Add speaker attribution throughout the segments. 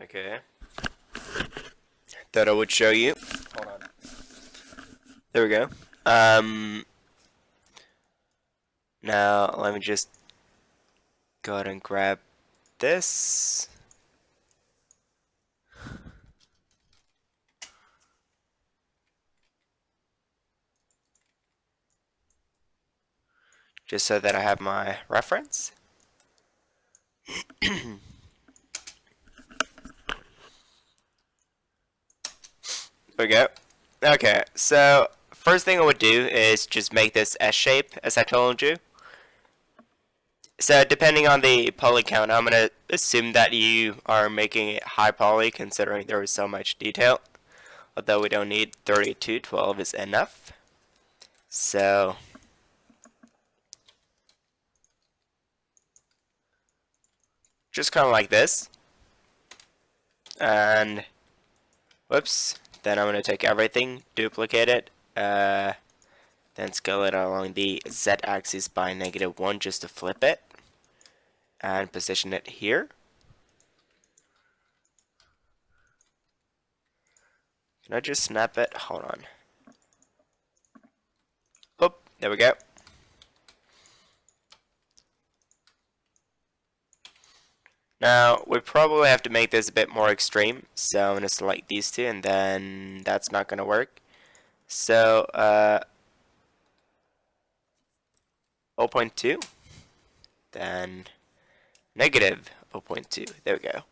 Speaker 1: Okay. Thought I would show you. Hold on. There we go. Now let me just go ahead and grab this. Just so that I have my reference. There we go. Okay, so first thing I would do is just make this S shape, as I told you. So depending on the poly count, I'm going to assume that you are making it high poly considering there is so much detail. Although we don't need 3212 is enough. So just kind of like this. And whoops. Then I'm going to take everything, duplicate it, then scale it along the z-axis by -1 just to flip it. And position it here. Can I just snap it? Hold on. Oop, there we go. Now, we probably have to make this a bit more extreme, so I'm going to select these two, and then that's not going to work. So, 0.2, then -0.2, there we go.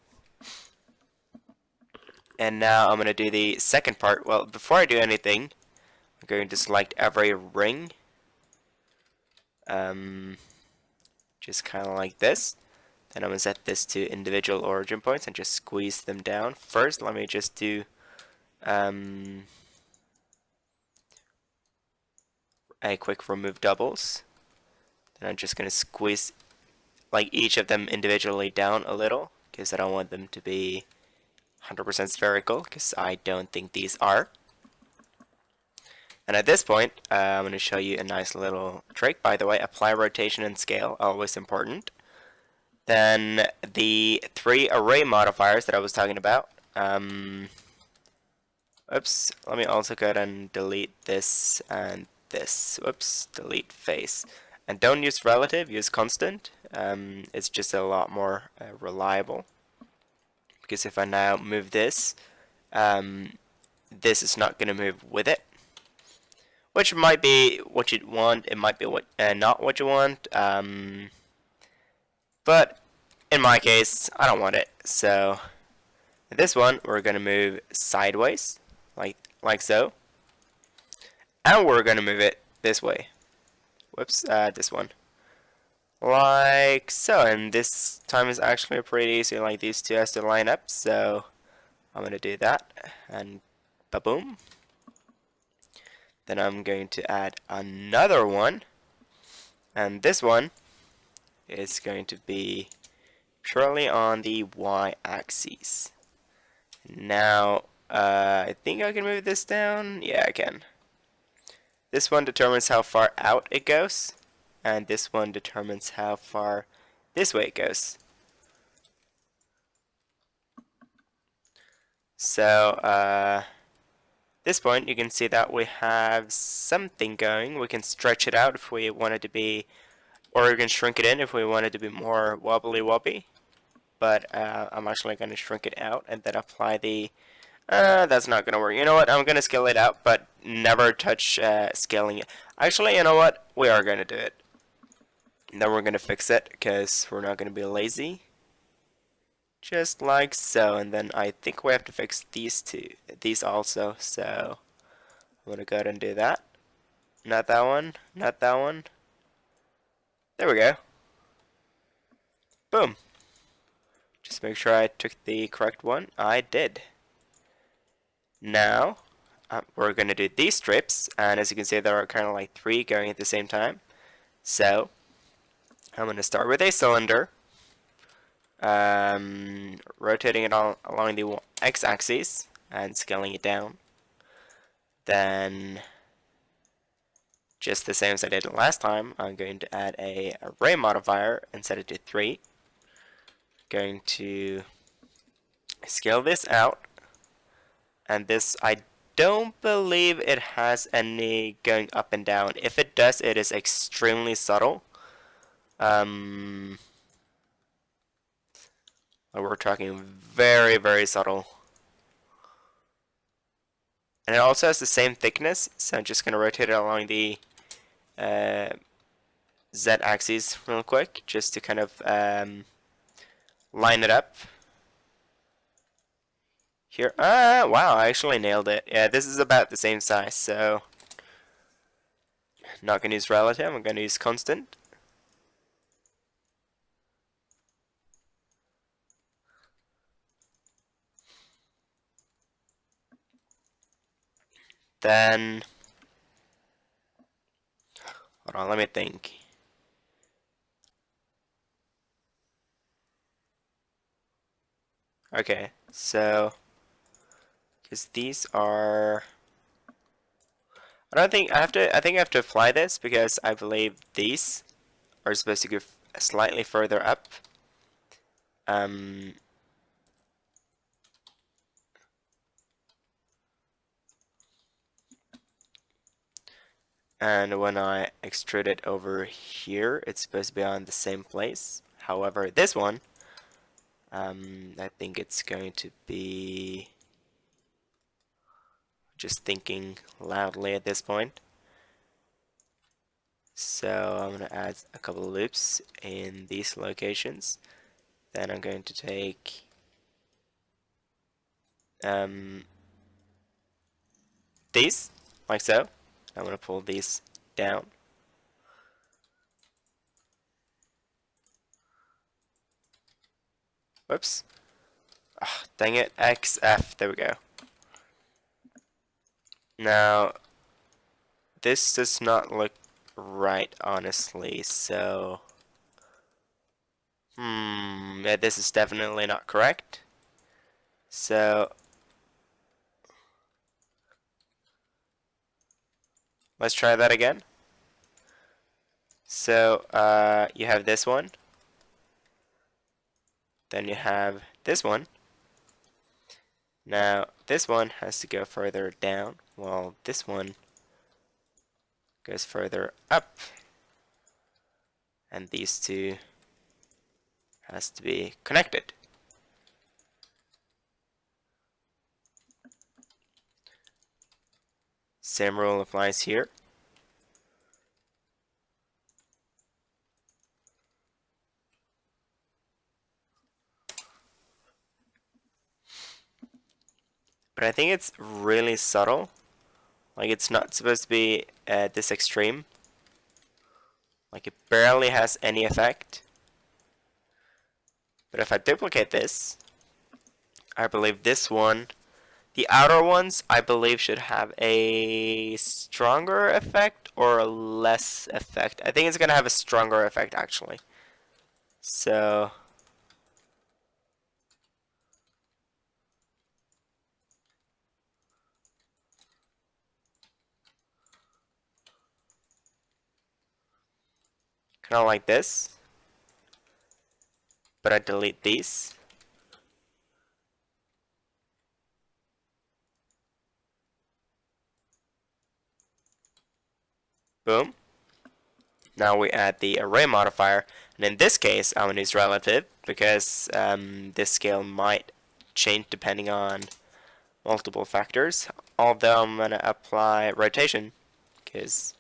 Speaker 1: And now I'm going to do the second part. Well, before I do anything, I'm going to select every ring, just kind of like this. Then I'm going to set this to individual origin points and just squeeze them down. First, let me just do a quick remove doubles. Then I'm just going to squeeze like each of them individually down a little because I don't want them to be 100% spherical because I don't think these are. And at this point, I'm going to show you a nice little trick. By the way, apply rotation and scale, always important. Then the 3 array modifiers that I was talking about. Oops, let me also go ahead and delete this and this. Whoops, delete face. And don't use relative, use constant. It's just a lot more reliable. Because if I now move this, this is not going to move with it. Which might be what you want, it might be what not what you want. But in my case, I don't want it. So this one we're gonna move sideways, like so, and we're gonna move it this way. Whoops, this one, like so. And this time is actually pretty easy. Like these two has to line up. So I'm gonna do that, and ba-boom. Then I'm going to add another one, and this one is going to be purely on the y-axis. Now, I think I can move this down. Yeah, I can. This one determines how far out it goes, and this one determines how far this way it goes. So, this point you can see that we have something going. We can stretch it out if we want it to be, or we can shrink it in if we want it to be more wobbly. But I'm actually going to shrink it out and then apply the that's not going to work. You know what, I'm going to scale it out, but never touch scaling it. Actually, you know what, we are going to do it. Then we're going to fix it because we're not going to be lazy. Just like so. And then I think we have to fix these also. So I'm going to go ahead and do that. Not that one, not that one. There we go. Boom. Just make sure I took the correct one. I did. Now, we're going to do these strips, and as you can see, there are kind of like 3 going at the same time. So, I'm going to start with a cylinder, rotating it all along the x-axis, and scaling it down. Then, just the same as I did last time, I'm going to add a array modifier and set it to 3. Going to scale this out, and this I don't believe it has any going up and down. If it does, it is extremely subtle. We're talking very, very subtle. And it also has the same thickness, so I'm just going to rotate it along the z-axis real quick, just to kind of line it up. Here, wow, I actually nailed it. Yeah, this is about the same size, so not going to use relative, I'm going to use constant. Then, hold on, let me think. Okay, so, because these are, I think I have to apply this because I believe these are supposed to go slightly further up. And when I extrude it over here, it's supposed to be on the same place. However, this one, I think it's going to be, just thinking loudly at this point. So I'm going to add a couple of loops in these locations. Then I'm going to take these, like so. I'm going to pull these down. Whoops. Oh, dang it. XF. There we go. Now, this does not look right, honestly, so yeah, this is definitely not correct. So let's try that again. So you have this one, then you have this one. Now this one has to go further down, while this one goes further up, and these two has to be connected. Same rule applies here. But I think it's really subtle. Like, it's not supposed to be this extreme. Like, it barely has any effect. But if I duplicate this, I believe this one, the outer ones, I believe should have a stronger effect or a less effect. I think it's going to have a stronger effect, actually. So kind of like this. But I delete these. Boom. Now we add the array modifier, and in this case I'm going to use relative because this scale might change depending on multiple factors, although I'm going to apply rotation because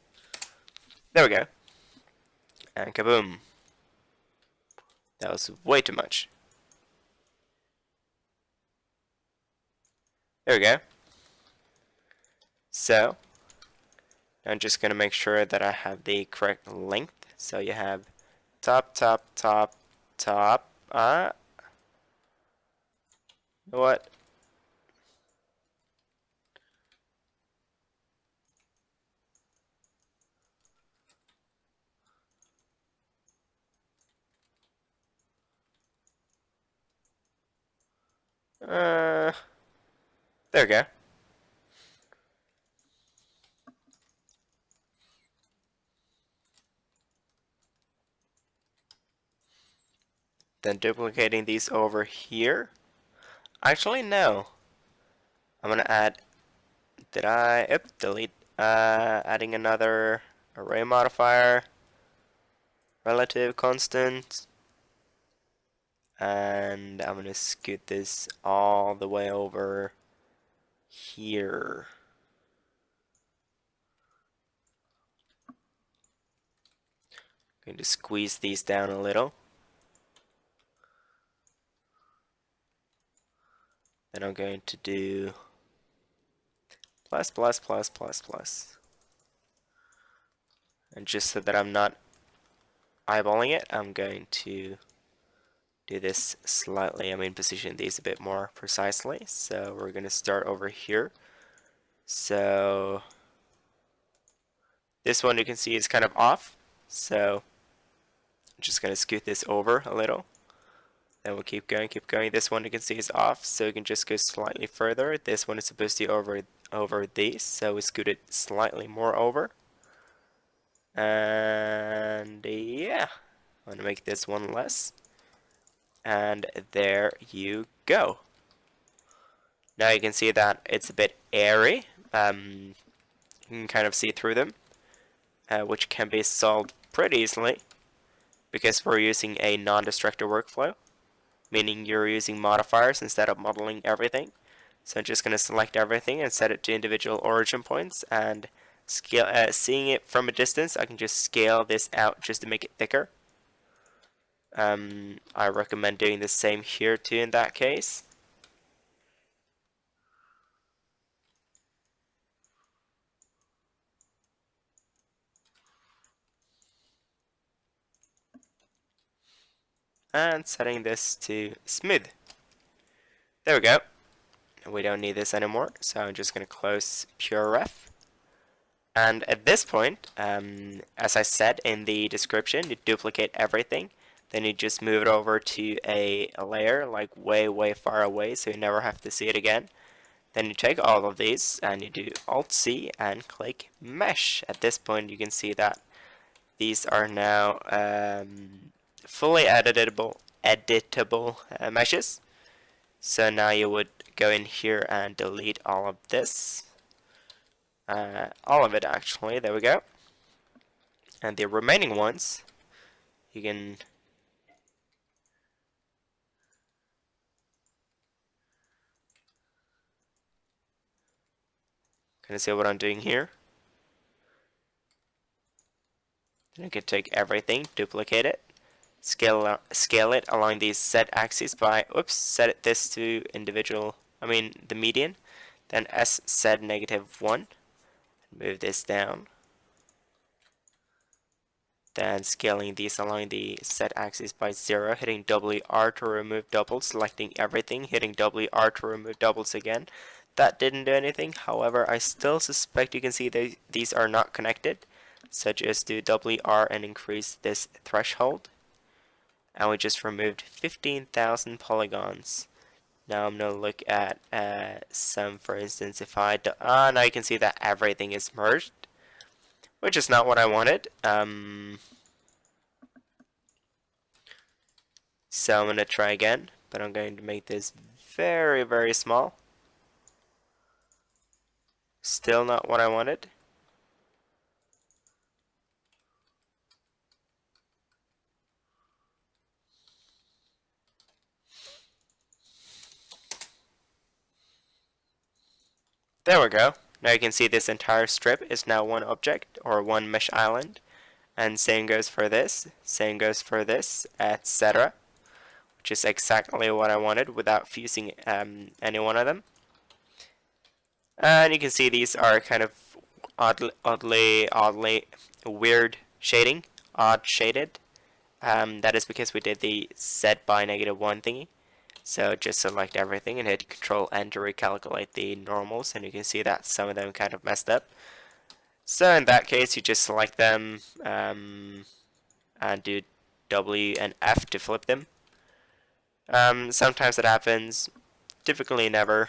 Speaker 1: there we go, and kaboom. That was way too much. There we go. So I'm just going to make sure that I have the correct length. So you have top, top, top, top. What? There we go. Then duplicating these over here. Actually, no. I'm gonna add, delete, adding another array modifier, relative constant, and I'm gonna scoot this all the way over here. Going to squeeze these down a little. Then I'm going to do plus, plus, plus, plus, plus. And just so that I'm not eyeballing it, I'm going to do this slightly. Position these a bit more precisely. So we're going to start over here. So this one you can see is kind of off. So I'm just going to scoot this over a little. Then we'll keep going, keep going. This one you can see is off, so you can just go slightly further. This one is supposed to be over these, so we scoot it slightly more over. And yeah, I'm gonna make this one less. And there you go. Now you can see that it's a bit airy. You can kind of see through them, which can be solved pretty easily because we're using a non-destructor workflow, meaning you're using modifiers instead of modeling everything. So I'm just going to select everything and set it to individual origin points, and scale. Seeing it from a distance, I can just scale this out just to make it thicker. I recommend doing the same here too in that case. And setting this to smooth. There we go. We don't need this anymore, so I'm just going to close PureRef. And at this point, as I said in the description, you duplicate everything. Then you just move it over to a layer like way far away, so you never have to see it again. Then you take all of these and you do Alt-C and click Mesh. At this point you can see that these are now fully editable meshes. So now you would go in here and delete all of this. All of it actually, there we go. And the remaining ones, you can kind of see what I'm doing here. Then you can take everything, duplicate it, scale it along these Z axes by, set this to the median, then S Z -1, move this down, then scaling these along the Z axis by 0, hitting WR to remove doubles, selecting everything, hitting WR to remove doubles again. That didn't do anything, however I still suspect you can see these are not connected, so just do WR and increase this threshold. And we just removed 15,000 polygons. Now I'm going to look at some, for instance, if I do, now you can see that everything is merged, which is not what I wanted. So I'm going to try again, but I'm going to make this very small. Still not what I wanted. There we go. Now you can see this entire strip is now one object, or one mesh island. And same goes for this, same goes for this, etc. Which is exactly what I wanted without fusing any one of them. And you can see these are kind of oddly weird shading, odd shaded. That is because we did the set by -1 thingy. So just select everything and hit Control N to recalculate the normals, and you can see that some of them kind of messed up. So in that case, you just select them and do W and F to flip them. Sometimes it happens, typically never,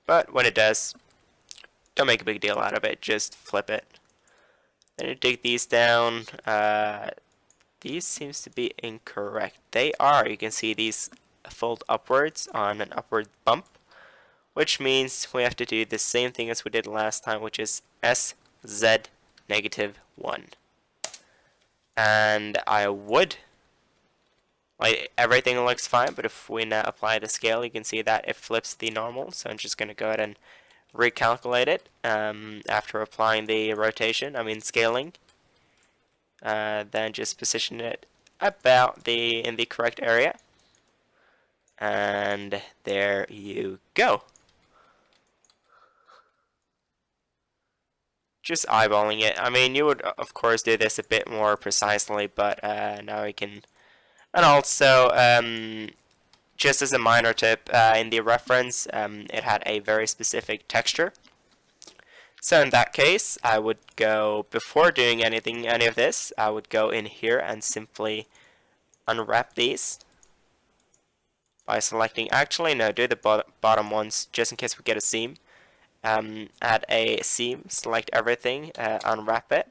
Speaker 1: but when it does, don't make a big deal out of it, just flip it. Then you take these down. These seems to be incorrect. They are. You can see these fold upwards on an upward bump, which means we have to do the same thing as we did last time, which is SZ negative 1. And I would, like, everything looks fine, but if we now apply the scale, you can see that it flips the normal. So I'm just going to go ahead and recalculate it after applying the scaling. Then just position it about in the correct area. And there you go. Just eyeballing it. I mean, you would of course do this a bit more precisely, but now we can. And also, just as a minor tip, in the reference, it had a very specific texture. So in that case, I would go, before doing any of this, I would go in here and simply unwrap these by selecting, actually no, do the bottom ones just in case we get a seam. Add a seam, select everything, unwrap it,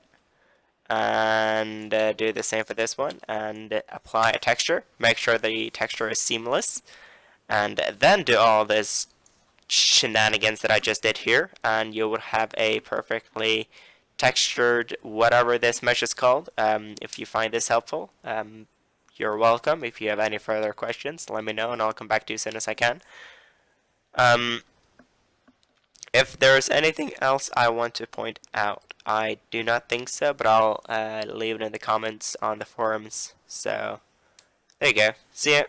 Speaker 1: and do the same for this one, and apply a texture. Make sure the texture is seamless, and then do all this shenanigans that I just did here, and you would have a perfectly textured whatever this mesh is called. If you find this helpful, you're welcome. If you have any further questions, let me know and I'll come back to you as soon as I can. If there's anything else I want to point out, I do not think so, but I'll leave it in the comments on the forums. So there you go. See ya.